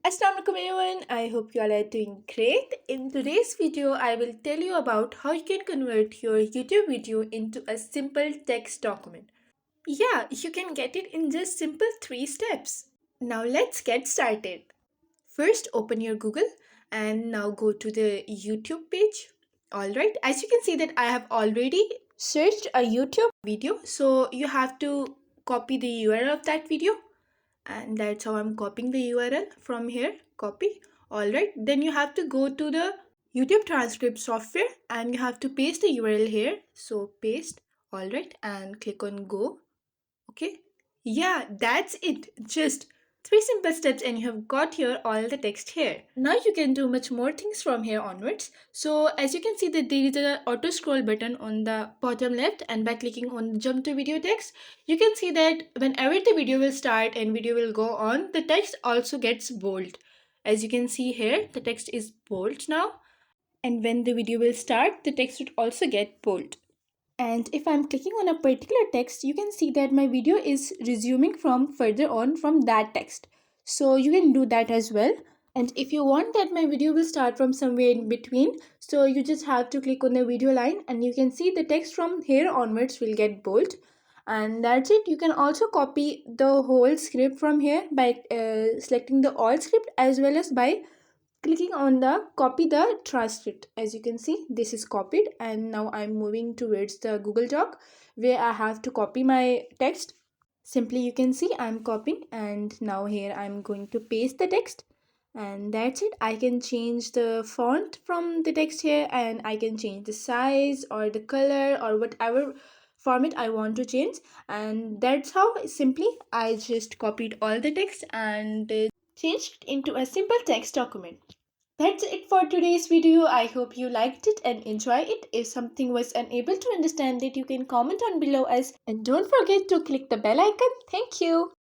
Assalamualaikum everyone, I hope you all are doing great. In today's video, I will tell you about how you can convert your YouTube video into a simple text document. Yeah, you can get it in just simple 3 steps. Now let's get started. First, open your Google and now go to the YouTube page. Alright, as you can see that I have already searched a YouTube video, so you have to copy the URL of that video, and that's how I'm copying the URL from here. Copy. Alright, then you have to go to the YouTube transcript software and you have to paste the URL here. So paste. Alright, and click on go. Okay, yeah, that's it. Just 3 simple steps and you have got here all the text here. Now you can do much more things from here onwards. So as you can see that there is a auto scroll button on the bottom left, and by clicking on jump to video text, you can see that whenever the video will start and video will go on, the text also gets bold. As you can see here, the text is bold now, and when the video will start, the text would also get bold. And if I'm clicking on a particular text, you can see that my video is resuming from further on from that text. So you can do that as well. And if you want that my video will start from somewhere in between, so you just have to click on the video line and you can see the text from here onwards will get bold. And that's it. You can also copy the whole script from here by selecting the all script, as well as by clicking on the copy the transcript. As you can see, this is copied, and now I'm moving towards the Google Doc where I have to copy my text. Simply you can see I'm copying, and now here I'm going to paste the text, and that's it. I can change the font from the text here, and I can change the size or the color or whatever format I want to change. And that's how simply I just copied all the text and changed it into a simple text document. That's it for today's video. I hope you liked it and enjoy it. If something was unable to understand it, you can comment on below us, and don't forget to click the bell icon. Thank you.